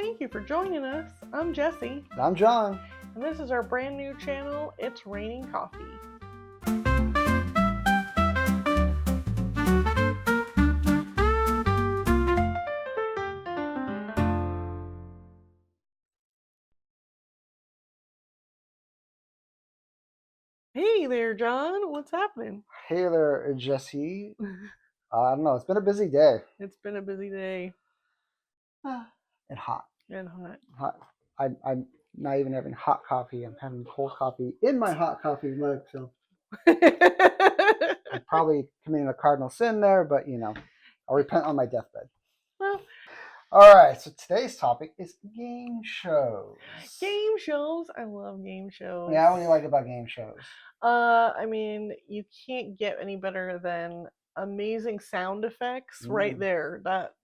Thank you for joining us. I'm Jessie. And I'm John. And this is our brand new channel, It's Raining Coffee. Hey there, John. What's happening? Hey there, Jessie. I don't know. It's been a busy day. It's been a busy day. And hot. And hot. Hot. I'm not even having hot coffee. I'm having cold coffee in my hot coffee mug. So I'm probably committing a cardinal sin there, but I'll repent on my deathbed. Well, all right. So today's topic is game shows. Game shows. I love game shows. Yeah, what do you like about game shows? I mean, you can't get any better than amazing sound effects right there. That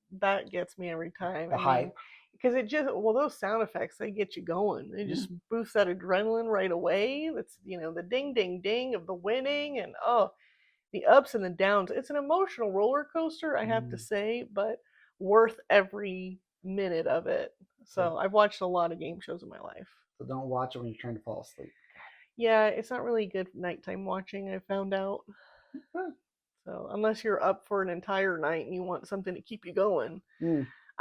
gets me every time. The hype. Because those sound effects, they get you going. They just boost that adrenaline right away. That's, the ding, ding, ding of the winning and, the ups and the downs. It's an emotional roller coaster, I have to say, but worth every minute of it. So I've watched a lot of game shows in my life. So don't watch it when you're trying to fall asleep. Yeah, it's not really good nighttime watching, I found out. So unless you're up for an entire night and you want something to keep you going,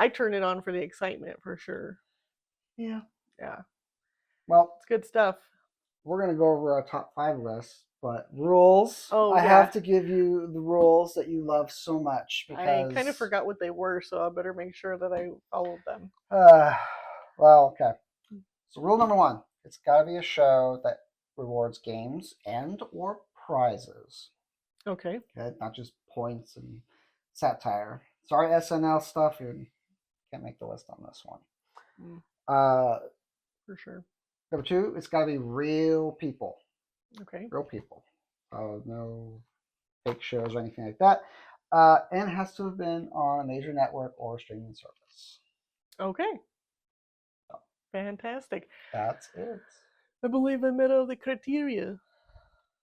I turn it on for the excitement for sure. Yeah. Well, it's good stuff. We're going to go over our top 5 list, but rules. I have to give you the rules that you love so much. Because I kind of forgot what they were, so I better make sure that I followed them. Well, okay. So rule number 1, it's got to be a show that rewards games and or prizes. Okay. Not just points and satire. Sorry, SNL stuff. You can't make the list on this one. For sure. Number 2, it's got to be real people. Okay. Real people. No fake shows or anything like that. And it has to have been on a major network or streaming service. Okay. So, fantastic. That's it. I believe I met all the criteria.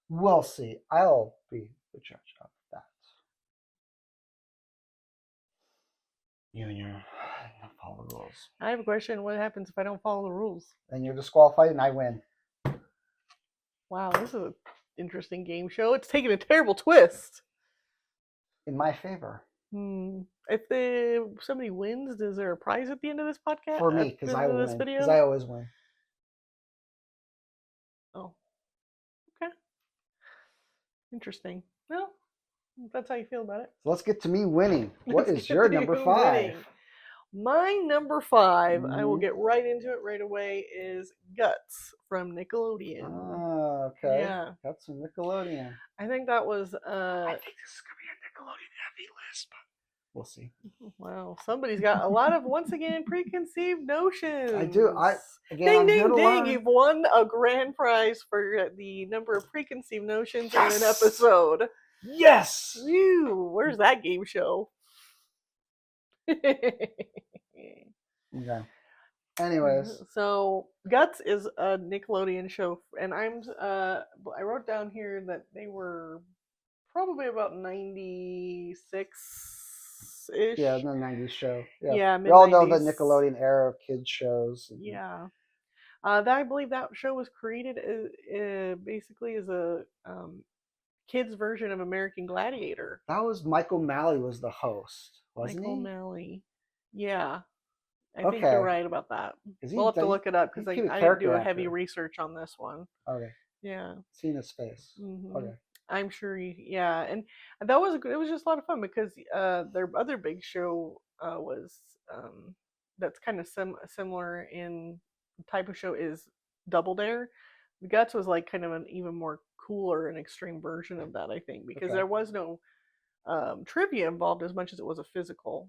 We'll see. I'll be the judge of that. You and your follow the rules. I have a question. What happens if I don't follow the rules? Then you're disqualified and I win. Wow, this is an interesting game show. It's taking a terrible twist. In my favor. If somebody wins, is there a prize at the end of this podcast? For me, because I win. Because I always win. Oh. Okay. Interesting. Well, that's how you feel about it. So let's get to me winning. What is your number 5? My number 5, I will get right into it right away, is Guts from Nickelodeon. Oh, okay. Yeah. Guts from Nickelodeon. I think that was... I think this is going to be a Nickelodeon heavy list, but we'll see. Wow. Somebody's got a lot of, once again, preconceived notions. I do. Ding, ding, ding. You've won a grand prize for the number of preconceived notions in an episode. Yes! Whew, where's that game show? Okay. Anyways, so Guts is a Nickelodeon show, and I wrote down here that they were probably about 96-ish. Yeah, the 90s show. Yeah, we all know the Nickelodeon era of kids shows. Yeah. I believe that show was created basically as a kids version of American Gladiator. That was Michael Malley was the host, wasn't he? Michael Malley. Yeah. I think you're right about that. We'll have to look it up because I didn't do a heavy research on this one. Okay. Yeah. Seen his face. Okay. I'm sure and it was just a lot of fun because their other big show was that's kind of similar in type of show is Double Dare. The Guts was like kind of an even more cooler and extreme version of that, I think, because there was no trivia involved as much as it was a physical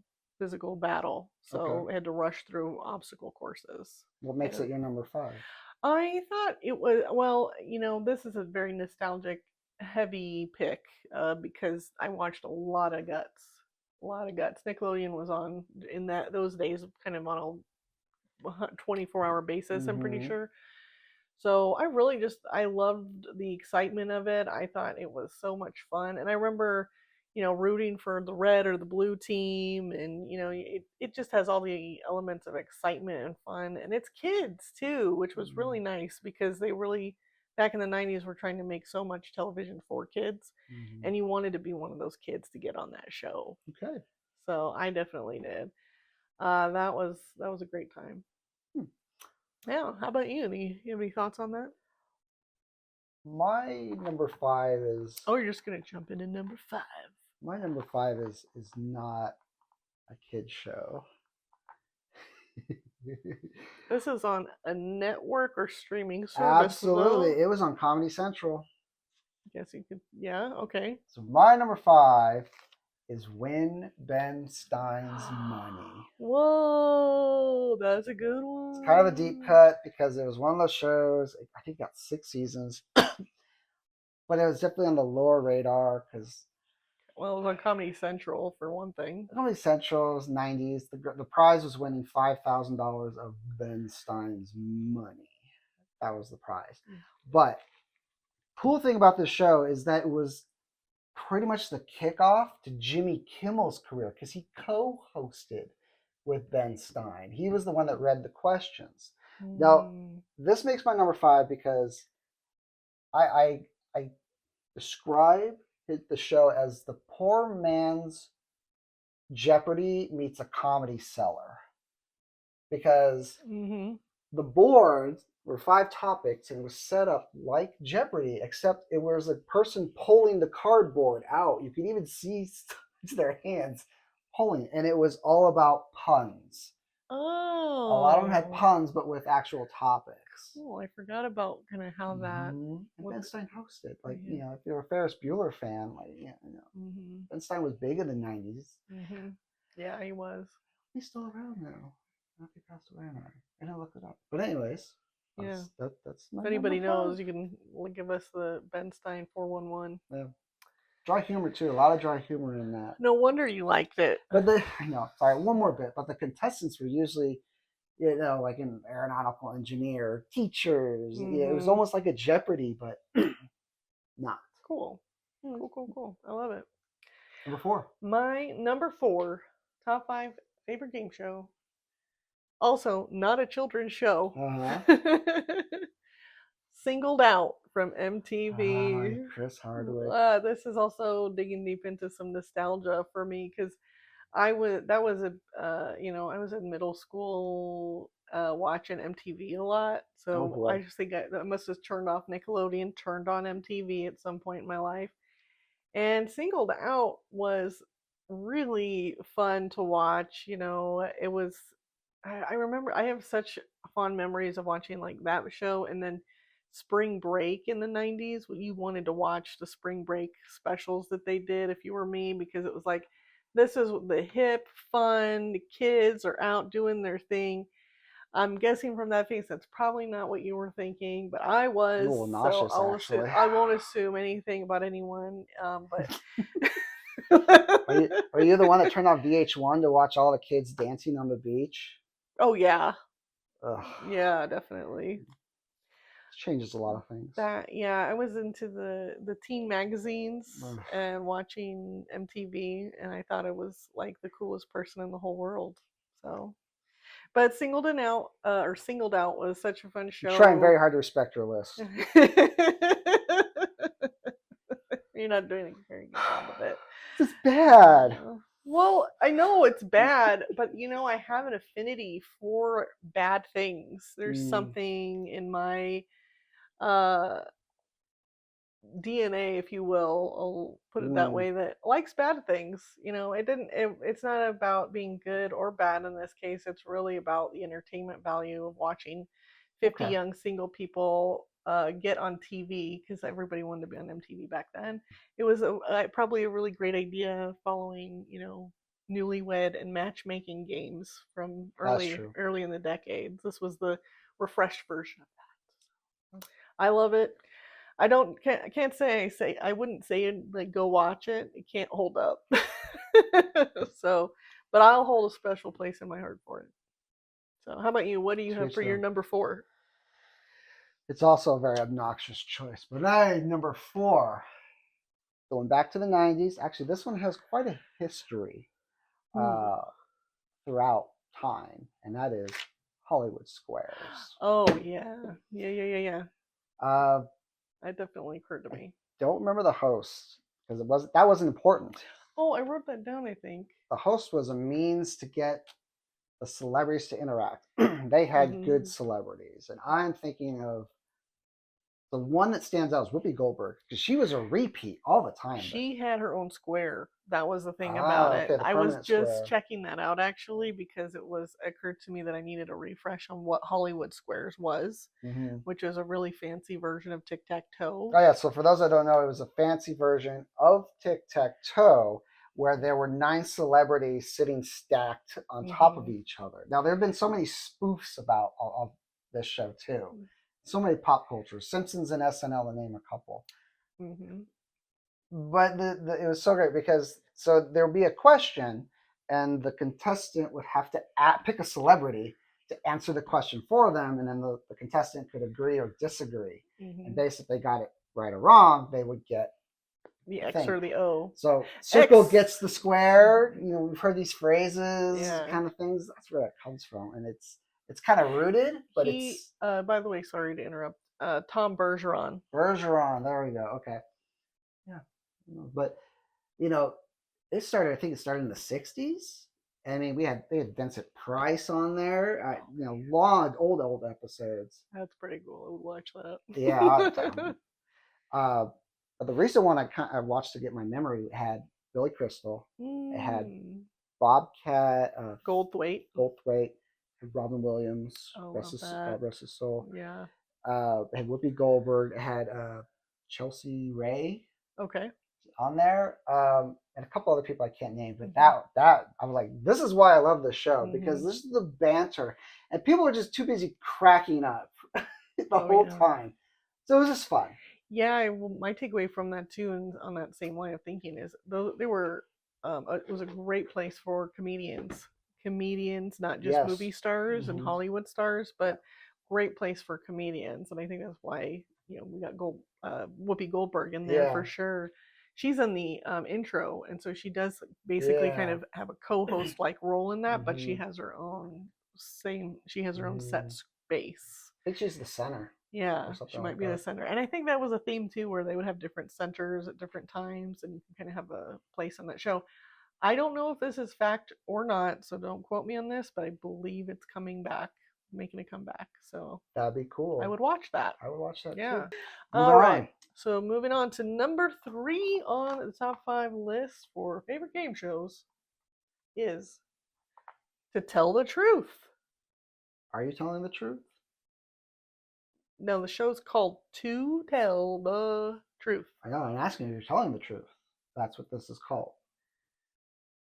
battle, so it had to rush through obstacle courses. What makes it your number 5? I thought it was, this is a very nostalgic heavy pick because I watched a lot of Guts. Nickelodeon was on in those days kind of on a 24-hour basis, I'm pretty sure. So I loved the excitement of it. I thought it was so much fun. And I remember, rooting for the red or the blue team, and it just has all the elements of excitement and fun, and it's kids too, which was really nice because they really back in the 90s were trying to make so much television for kids, Mm-hmm. and you wanted to be one of those kids to get on that show. Okay. So I definitely did. That was a great time. Hmm. Yeah. How about you? You have any thoughts on that? My number five is Oh, you're just gonna jump into number five. my number five is not a kid show. This is on a network or streaming service, Absolutely, though. it was on Comedy Central. I guess you could. Yeah. Okay. So my number five is Win Ben Stein's Money. Whoa, that's a good It's kind of a deep one. cut because it was one of those shows. I think it got 6 seasons, but it was definitely on the lower radar because Well, it was on Comedy Central for one thing. Comedy Central's 90s. The prize was winning $5,000 of Ben Stein's money. That was the prize. But cool thing about this show is that it was pretty much the kickoff to Jimmy Kimmel's career because he co-hosted with Ben Stein. He was the one that read the questions. Now, this makes my number five because I describe the show as the poor man's Jeopardy meets a comedy seller because Mm-hmm. the board were 5 topics and it was set up like Jeopardy, except it was a person pulling the cardboard out. You could even see their hands pulling, and it was all about puns. A lot of them had Oh. puns, but with actual topics. Cool. I forgot about kind of how that. And Was. Ben Stein hosted. Like, Yeah. if you're a Ferris Bueller fan, like, Mm-hmm. Ben Stein was big in the 90s. Mm-hmm. Yeah, he was. He's still around now. I don't know if he passed away or not. I gotta look it up. But anyways, Yeah. that's my If anybody number knows, five. you can give us the Ben Stein 411. Yeah. Dry humor too. A lot of dry humor in that. No wonder you liked it. But sorry, one more bit. But the contestants were usually, like an aeronautical engineer, teachers. Mm-hmm. It was almost like a Jeopardy, but not. Cool. Cool. I love it. Number four. My number 4, top 5 favorite game show. Also, not a children's show. Singled Out from MTV. Chris Hardwick. This is also digging deep into some nostalgia for me because I was in middle school watching MTV a lot, so I just think I must have turned off Nickelodeon, turned on MTV at some point in my life, and Singled Out was really fun to watch. It was. I remember I have such fond memories of watching like that show, and then Spring Break in the 90s. You wanted to watch the Spring Break specials that they did if you were me, because it was like, this is the hip, fun, the kids are out doing their thing. I'm guessing from that face that's probably not what you were thinking, but I was. A little nauseous, actually. I won't assume anything about anyone, but. Are you the one that turned on VH1 to watch all the kids dancing on the beach? Oh yeah. Ugh. Yeah, definitely. It changes a lot of things. I was into the teen magazines and watching MTV, and I thought it was like the coolest person in the whole world. So, but Singled Out was such a fun show. You're trying very hard to respect your list. You're not doing a very good job of it. This is bad. Well, I know it's bad, but I have an affinity for bad things. There's something in my DNA, if you will, I'll put it that way, that likes bad things. It's not about being good or bad in this case. It's really about the entertainment value of watching 50 young single people get on TV, because everybody wanted to be on MTV back then. It was probably a really great idea following, newlywed and matchmaking games from early in the decades. This was the refreshed version of that. I love it. I can't say I wouldn't say it, like, go watch it. It can't hold up. So, but I'll hold a special place in my heart for it. So, how about you? What do you have for your number 4? It's also a very obnoxious choice, but number 4 going back to the 90s. Actually, this one has quite a history Ooh. uh, throughout time, and that is Hollywood Squares. Oh yeah, yeah. Uh, That definitely occurred to I me. don't remember the host because that wasn't important. Oh, I wrote that down, I think. The host was a means to get the celebrities to interact. They had good Hmm. celebrities, and I'm thinking of the one that stands out is Whoopi Goldberg because she was a repeat all the time. But She had her own square. That was the thing about it. okay, the I was permanent just square. checking that out actually because it was occurred to me that I needed a refresh on what Hollywood Squares was, Mm-hmm. which is a really fancy version of tic tac toe. Oh yeah, so for those that don't know, it was a fancy version of tic tac toe where there were 9 celebrities sitting stacked on top of Hmm. each other. Now there have been so many spoofs about of this show too, so many pop cultures, Simpsons and SNL to name a couple. Hmm. But it was so great because so there'd be a question, and the contestant would have to pick a celebrity to answer the question for them, and then the contestant could agree or disagree. And Hmm. basically, got it right or wrong, they would get The a X thing. or the O. So circle X. gets the square. You know, we've heard these phrases, Yeah. kind of things. That's where that comes from, and it's kind of rooted, but He. it's By the way, sorry to interrupt. Tom Bergeron. Bergeron. There we go. Okay, yeah, but you know, it started. I think it started in the '60s. I mean, they had Vincent Price on there. Long old episodes. That's pretty cool. I would watch Yeah, that. uh, but the recent one I watched to get my memory had Billy Crystal. It had Mm. Bobcat Goldthwait. Goldthwait, had Robin Williams, Oh, love that. rest his soul. Yeah. It had Whoopi Goldberg. It had Chelsea Ray Okay. on there, and a couple other people I can't name. But Hmm. that I was like, this is why I love this show because Hmm. this is the banter, and people were just too busy cracking up the Oh whole yeah. time. So it was just fun. Yeah. My takeaway from that too, and on that same line of thinking, is they were. It was a great place for comedians. Comedians, not just Yes. movie stars and Mm-hmm. Hollywood stars, but great place for comedians. And I think that's why we got Whoopi Goldberg in there for Yeah. sure. She's in the intro, and so she does basically kind Yeah. of have a co-host like role in that, but she Mm-hmm. has her own She has her own set Mm-hmm. space. I think she's the center or Yeah, she something like might be the that. center. And I think that was a theme too, where they would have different centers at different times and you can kind of have a place on that show. I don't know if this is fact or not, so don't quote me on this, but I believe it's coming back, making a comeback. So That'd be I cool. would watch that. I would watch that too. Yeah. Moving All right. on. So moving on to number 3 on the top 5 list for favorite game shows is To Tell the Truth. Are you telling the truth? Now the show's called To Tell the Truth. I know. I'm asking if you're telling the truth. That's what this is called.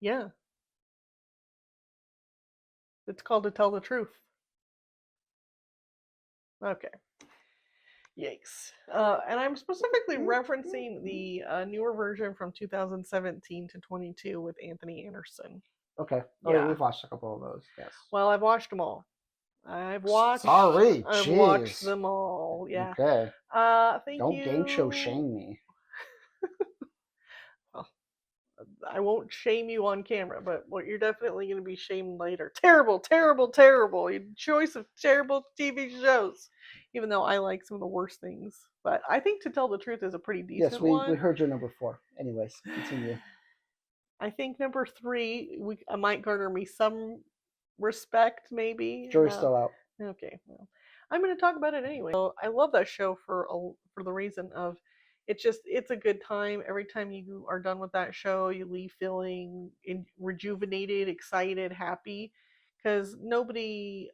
Yeah, it's called To Tell the Truth. Okay. Yikes. And I'm specifically referencing the newer version from 2017 to 22 with Anthony Anderson. Okay. Oh yeah, Yeah. we've watched a couple of those. Yes. Well, I've watched them all. Sorry. I've watched Jeez. them all. Yeah. Okay. Thank Don't game show you. shame me. Well, I won't shame you on camera, but what you're definitely going to be shamed later. Terrible, terrible, terrible. Your choice of terrible TV shows. Even though I like some of the worst things, but I think To Tell the Truth is a pretty Yes, decent we one. heard your number 4. Anyways, continue. I think number 3 might garner me some respect, maybe. Jury's No, still out. okay. Well, I'm going to talk about it anyway. So I love that show for the reason of it's a good time. Every time you are done with that show, you leave feeling rejuvenated, excited, happy, because nobody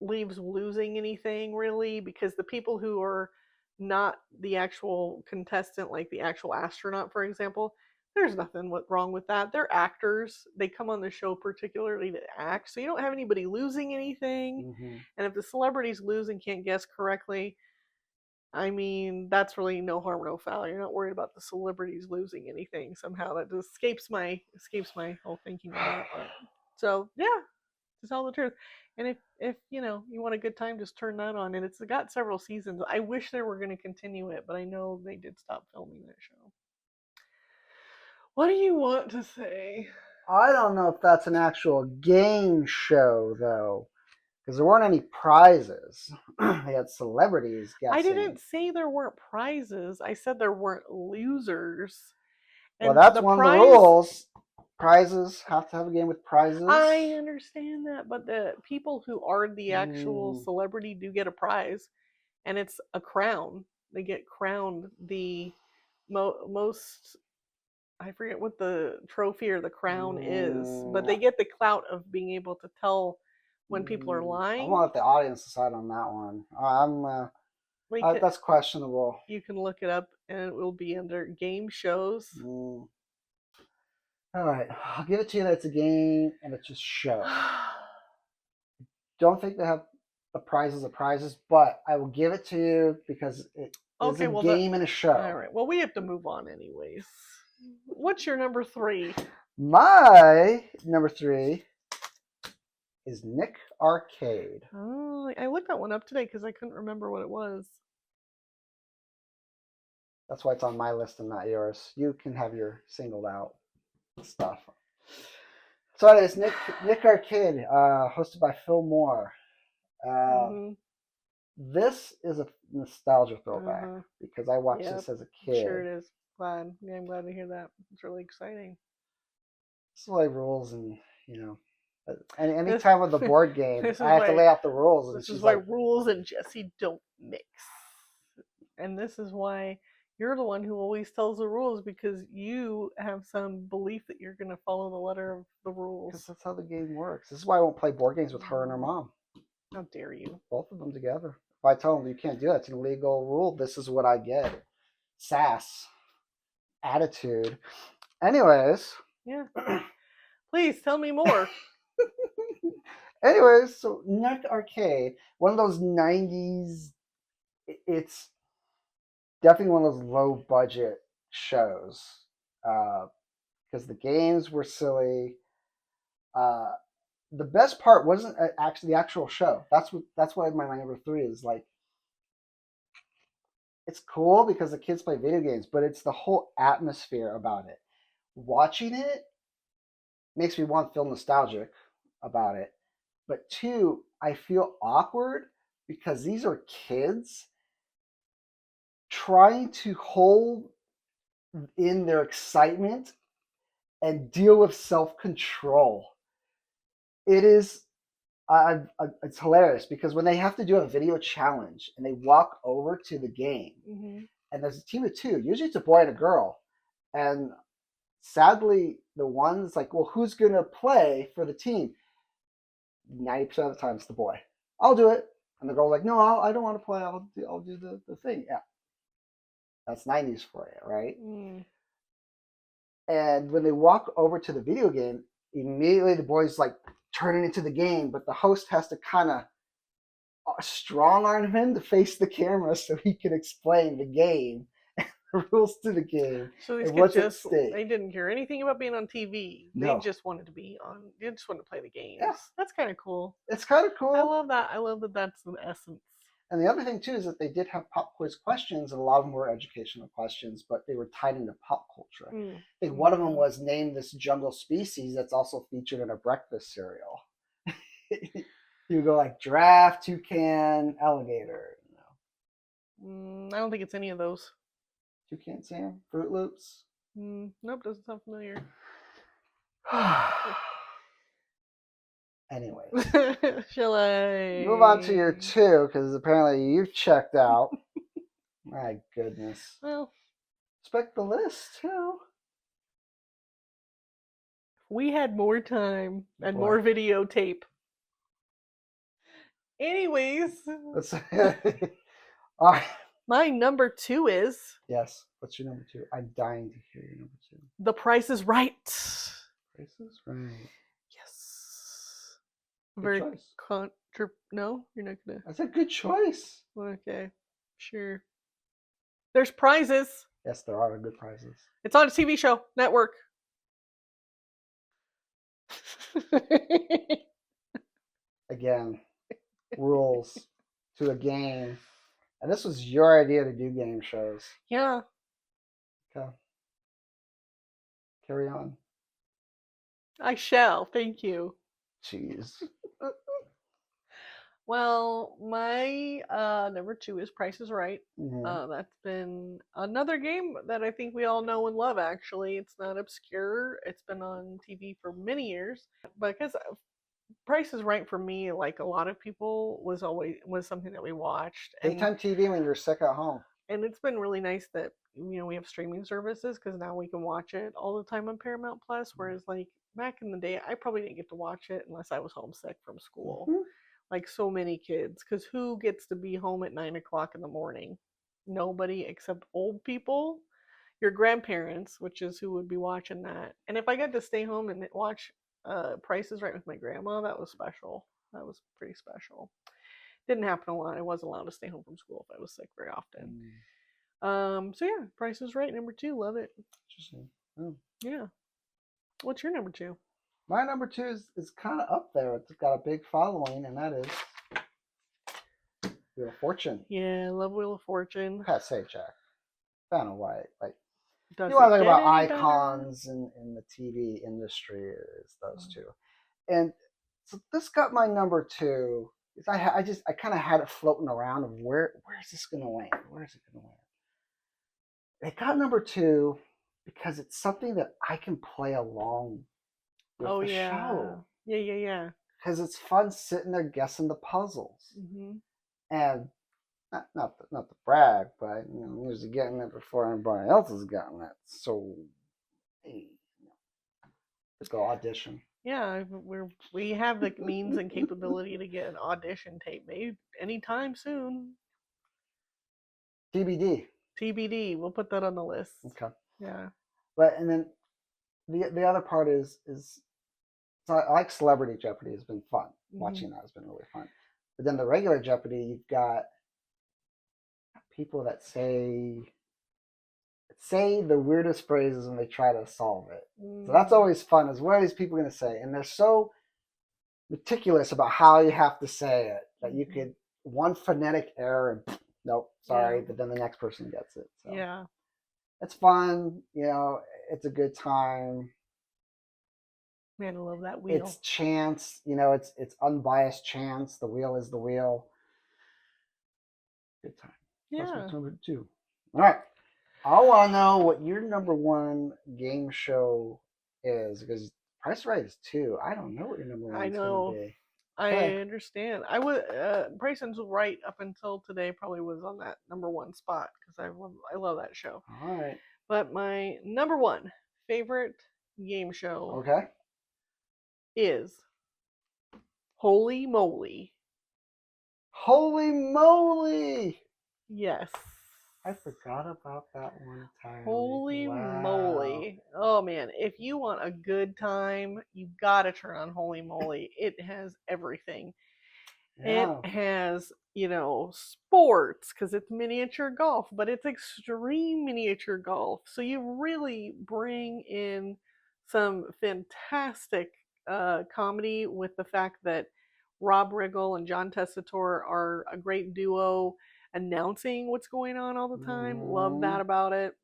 leaves losing anything really. Because the people who are not the actual contestant, like the actual astronaut, for example, there's nothing wrong with that. They're actors. They come on the show particularly to act. So you don't have anybody losing anything. Mm-hmm. And if the celebrities lose and can't guess correctly, I mean, that's really no harm, no foul. You're not worried about the celebrities losing anything somehow. That just escapes my whole thinking on that. But, so yeah, to tell the truth. And if you know you want a good time, just turn that on. And it's got several seasons. I wish they were going to continue it, but I know they did stop filming that show. What do you want to say? I don't know if that's an actual game show though, because there weren't any prizes. They had celebrities I guessing. didn't say there weren't prizes. I said there weren't losers. Well, And that's the one of the prize, rules. Prizes have to have a game with prizes. I understand that, but the people who are the actual celebrity do get a prize, and it's a crown. They get crowned the most. I forget what the trophy or the crown is, but they get the clout of being able to tell when people are I lying. want to let the audience decide on that one. That's questionable. You can look it up, and it will be under game shows. All right, I'll give it to you that it's a game and it's just show. Don't think they have the prizes of prizes, but I will give it to you because it is a game and a show. All right. Well, we have to move on anyways. What's your number 3? My number 3 is Nick Arcade. Oh, I looked that one up today because I couldn't remember what it was. That's why it's on my list and not yours. You can have your singled out stuff. So it is Nick Arcade, hosted by Phil Moore. This is a nostalgia throwback because I watched this as a kid. Sure it is. Glad. Yeah, I'm glad to hear that. It's really exciting. It's like rules and, you know, and any time with the board game, I have to lay out the rules. This is why rules and Jesse don't mix. And this is why you're the one who always tells the rules, because you have some belief that you're going to follow the letter of the rules. Because that's how the game works. This is why I won't play board games with her and her mom. How dare you? Both of them together. If I tell them you can't do that, it's an illegal rule, this is what I get. Sass. Attitude. Anyways. Yeah. Please tell me more. Anyways, so Nick Arcade, one of those 90s, it's definitely one of those low budget shows. Because the games were silly. The best part wasn't actually the actual show. That's why my number 3 is like. It's cool because the kids play video games, but it's the whole atmosphere about it. Watching it makes me want to feel nostalgic about it. But 2, I feel awkward because these are kids trying to hold in their excitement and deal with self-control. It is, it's hilarious because when they have to do a video challenge and they walk over to the game, and there's a team of 2, usually it's a boy and a girl, and sadly the one's like, well, who's gonna play for the team? 90% of the time it's the boy. I'll do it. And the girl's like, no, I don't want to play. I'll do the thing. Yeah, that's 90s for you, right? And when they walk over to the video game, immediately the boy's like turning into the game, but the host has to kind of strong arm him to face the camera so he can explain the game, the rules to the game. So these kids they didn't care anything about being on TV. No. They just wanted to be on. They just wanted to play the games. Yeah. That's kind of cool. It's kind of cool. I love that. I love that. That's the essence. And the other thing too is that they did have pop quiz questions, and a lot of them were educational questions, but they were tied into pop culture. I think one of them was name this jungle species that's also featured in a breakfast cereal. You go like giraffe, toucan, alligator. I don't think it's any of those. Toucan Sam, Fruit Loops. Nope, doesn't sound familiar. Anyway, shall I move on to your 2, because apparently you've checked out. My goodness. Well, expect the list too. We had more time and more videotape. Anyways, all right. My number 2 is. Yes. What's your number 2? I'm dying to hear your number 2. The Price is Right. Price is Right. Yes. Good Very choice. No, you're not gonna. That's a good choice. Okay, sure. There's prizes. Yes, there are good prizes. It's on a TV show network. again, rules to a game. And this was your idea to do game shows. Yeah. Okay. Carry on. I shall. Thank you. Jeez. Well, my number 2 is Price is Right. That's been another game that I think we all know and love, actually. It's not obscure. It's been on TV for many years. Because Price is Right for me, like a lot of people, was something that we watched. Daytime TV when you're sick at home. And it's been really nice that we have streaming services because now we can watch it all the time on Paramount Plus. Whereas like back in the day, I probably didn't get to watch it unless I was homesick from school. Mm-hmm. Like so many kids, because who gets to be home at 9 o'clock in the morning? Nobody except old people, your grandparents, which is who would be watching that. And if I got to stay home and watch Price is Right with my grandma, that was special. That was pretty special. Didn't happen a lot. I wasn't allowed to stay home from school if I was sick very often. So yeah, Price is Right, number 2, love it. Interesting. Oh. Yeah. What's your number 2? My number 2 is kind of up there. It's got a big following, and that is Wheel of Fortune. Yeah, I love Wheel of Fortune. Pat Sajak. I don't know why. Like, Does you want to talk about any icons in the TV industry is those two. And so this got my number 2. I kind of had it floating around of where's this going to land? Where is it going to land? It got number 2 because it's something that I can play along with the show. Yeah. Because it's fun sitting there guessing the puzzles. Mm-hmm. And not to brag, but I'm usually getting it before anybody else has gotten it. So, hey, let's go audition. Yeah, we have the means and capability to get an audition tape made anytime soon. TBD. TBD. We'll put that on the list. Okay. Yeah. But and then the other part is so I like Celebrity Jeopardy. Has been fun. Watching that has been really fun. But then the regular Jeopardy, you've got people that say the weirdest phrases when they try to solve it. So that's always fun. Is what are these people going to say? And they're so meticulous about how you have to say it that you could one phonetic error and nope, sorry, but then the next person gets it. So yeah, it's fun. It's a good time. Man, I love that wheel. It's chance. It's unbiased chance. The wheel is the wheel. Good time. Yeah. That's number 2. All right. I want to know what your number 1 game show is because Price Right is 2. I don't know what your number 1 is going to be. I understand. I would Price is Right up until today probably was on that number 1 spot because I love that show. All right. But my number 1 favorite game show is Holy Moly. Holy moly! Yes. I forgot about that one time. Holy moly. Oh man, if you want a good time, you gotta turn on Holy Moly. It has everything. Yeah. It has, sports, because it's miniature golf, but it's extreme miniature golf. So you really bring in some fantastic comedy with the fact that Rob Riggle and John Tessitore are a great duo announcing what's going on all the time. Love that about it.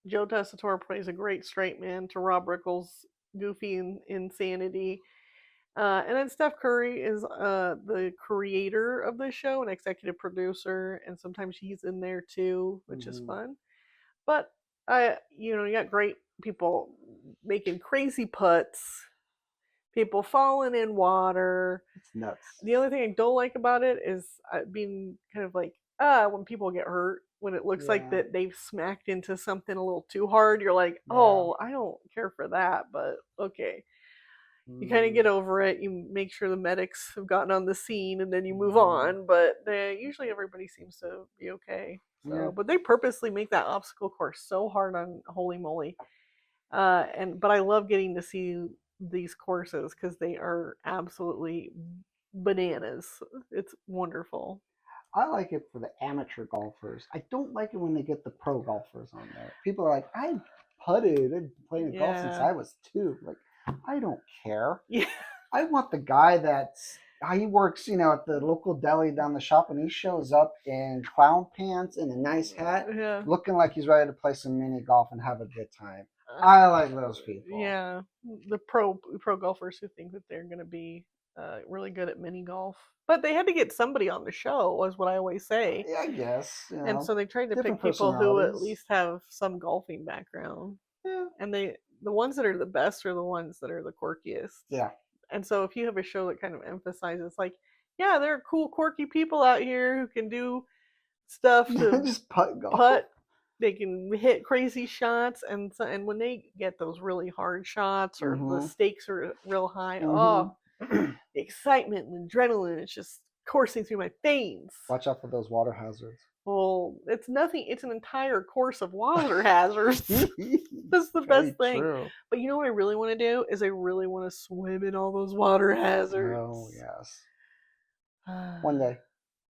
Joe Tessitore plays a great straight man to Rob Riggle's goofy insanity. And then Steph Curry is the creator of the show, an executive producer, and sometimes he's in there too, which is fun. But you got great people making crazy putts, people falling in water. It's nuts. The only thing I don't like about it is being kind of like, when people get hurt, when it looks like that they've smacked into something a little too hard, you're like, oh, I don't care for that, but okay. You kind of get over it. You make sure the medics have gotten on the scene, and then you move on. But usually everybody seems to be okay. So, but they purposely make that obstacle course so hard on Holy Moly. But I love getting to see these courses because they are absolutely bananas. It's wonderful. I like it for the amateur golfers. I don't like it when they get the pro golfers on there. People are like, I putted. I've been playing golf since I was 2. Like, I don't care. Yeah. I want the guy that's he works, at the local deli down the shop, and he shows up in clown pants and a nice hat, Yeah. looking like he's ready to play some mini golf and have a good time. I like those people. Yeah, the pro golfers who think that they're going to be really good at mini golf, but they had to get somebody on the show, was what I always say. Yeah, I guess, And so they tried to different pick people who at personalities. least have some golfing background. Yeah. And the ones that are the best are the ones that are the quirkiest. Yeah. And so if you have a show that kind of emphasizes like, yeah, there are cool quirky people out here who can do stuff to Just putt golf. putt, they can hit crazy shots, and so, and when they get those really hard shots or the stakes are real high, oh, the excitement and adrenaline, it's just coursing through my veins. Watch out for those water hazards. Well, it's nothing. It's an entire course of water hazards. That's the best thing. True. But you know what I really want to do is I really want to swim in all those water hazards. Oh yes. One day.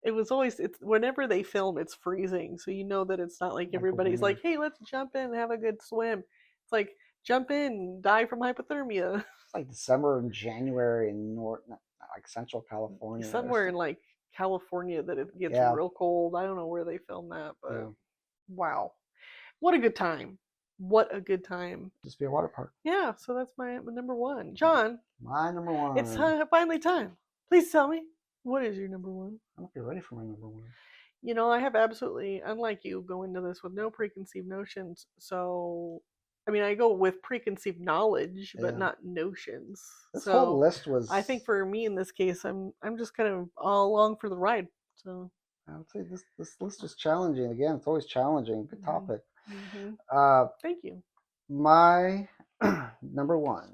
It was always, it's whenever they film, it's freezing, so you know that it's not like everybody's like, hey, let's jump in and have a good swim. It's like, jump in, die from hypothermia. It's like December and January in like Central California. Somewhere in like California that it gets real cold. I don't know where they film that, but wow. What a good time. What a good time. Just be a water park. Yeah, so that's my number one. John. My number one. It's finally time. Please tell me, what is your number one? I don't know if you're ready for my number one. You know, I have absolutely, unlike you, go into this with no preconceived notions. So, I mean, I go with preconceived knowledge, but not notions. This so whole list was. I think for me in this case, I'm just kind of all along for the ride. So I would say this list is challenging. Again, it's always challenging. Good topic. Thank you. My number one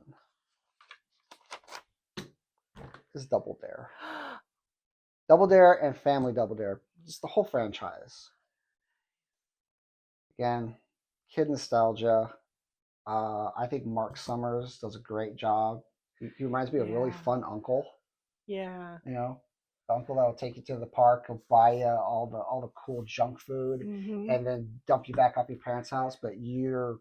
is Double Dare. Double Dare and Family Double Dare. Just the whole franchise. Again, kid nostalgia. I think Mark Summers does a great job. He reminds me of a really fun uncle. Yeah. You know, the uncle that will take you to the park, will buy you all the cool junk food, and then dump you back off your parents' house. But you're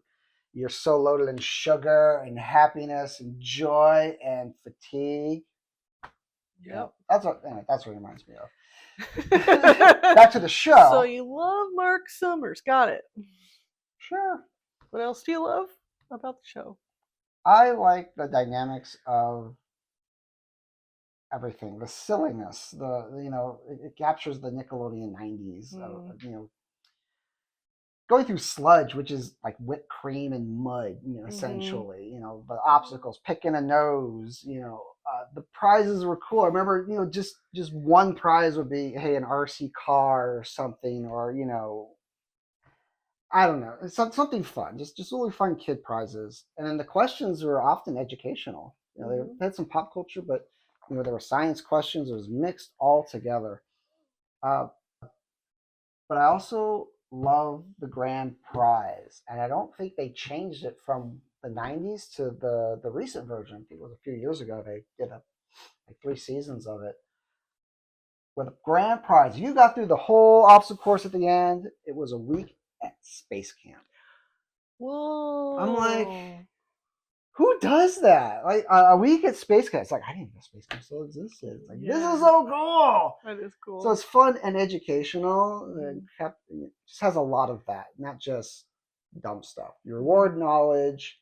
so loaded in sugar and happiness and joy and fatigue. Yep. That's what it reminds me of. Back to the show. So you love Mark Summers. Got it. Sure. What else do you love about the show? I like the dynamics of everything, the silliness, it captures the Nickelodeon 90s. Going through sludge, which is like whipped cream and mud, essentially. The obstacles, picking a nose. The prizes were cool. I remember, just one prize would be, hey, an RC car or something, or I don't know, it's something fun, just really fun kid prizes. And then the questions were often educational. They had some pop culture, but there were science questions. It was mixed all together. But I also love the grand prize, and I don't think they changed it from the 90s to the recent version. I think it was a few years ago they did like 3 seasons of it. With the grand prize, you got through the whole obstacle course at the end. It was a week at space camp. Whoa! I'm like, who does that? Like a week at space camp. It's like, I didn't know space camp still existed. It's like, this is so cool. That is cool. So it's fun and educational. It just has a lot of that, not just dumb stuff. You reward knowledge.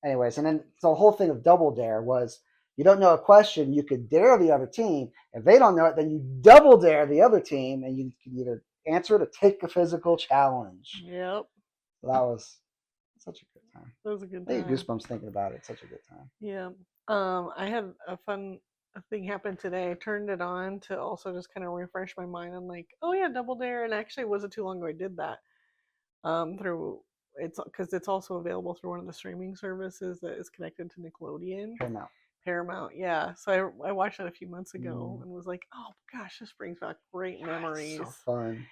Anyways, and then so the whole thing of Double Dare was, you don't know a question, you could dare the other team. If they don't know it, then you double dare the other team, and you can either answer it or take a physical challenge. Yep. So that was such a good time. That was a good time. I get goosebumps thinking about it. It's such a good time. Yeah. I had a fun thing happen today. I turned it on to also just kind of refresh my mind. I'm like, oh yeah, Double Dare. And actually, it wasn't too long ago I did that. Through because it's also available through one of the streaming services that is connected to Nickelodeon. Paramount, yeah. So I watched that a few months ago and was like, oh gosh, this brings back great memories. So fun.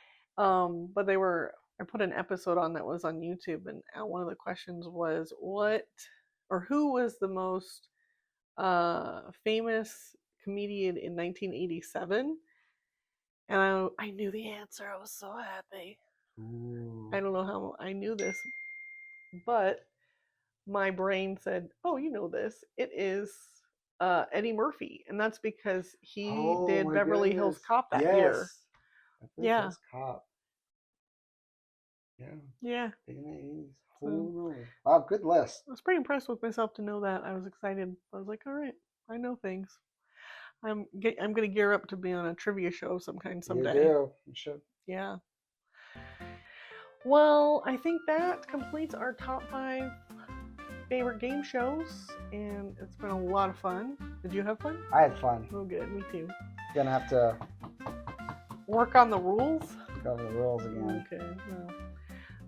But I put an episode on that was on YouTube, and one of the questions was who was the most famous comedian in 1987? And I knew the answer. I was so happy. Ooh. I don't know how I knew this, but my brain said, oh, you know this. It is Eddie Murphy, and that's because he Oh did my Beverly Hills goodness. Cop that year. Yes. Beverly Yeah, Hills Cop. Yeah. yeah. Big in the 80s. So Holy moly. Wow, good list. I was pretty impressed with myself to know that. I was excited. I was like, all right, I know things. I'm gonna gear up to be on a trivia show of some kind You someday. do. You should. Yeah. Well, I think that completes our top 5 favorite game shows, and it's been a lot of fun. Did you have fun? I had fun. Oh, good. Me too. Gonna have to Work on the rules. cover the rules again. Okay. Well,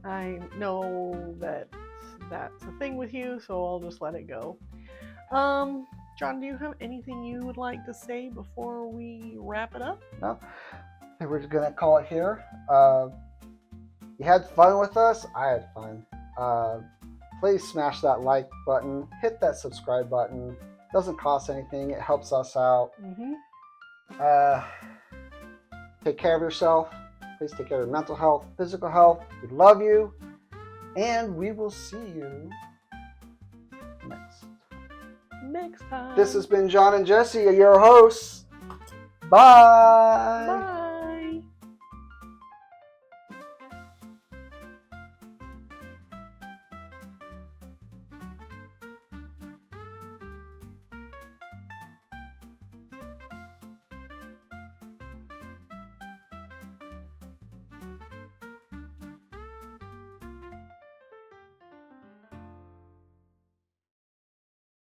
I know that that's a thing with you, so I'll just let it go. John, do you have anything you would like to say before we wrap it up? No. I think we're just gonna call it here. You had fun with us. I had fun. Please smash that like button. Hit that subscribe button. It doesn't cost anything. It helps us out. Take care of yourself. Please take care of your mental health, physical health. We love you. And we will see you next time. This has been John and Jesse, your hosts. Bye. Bye.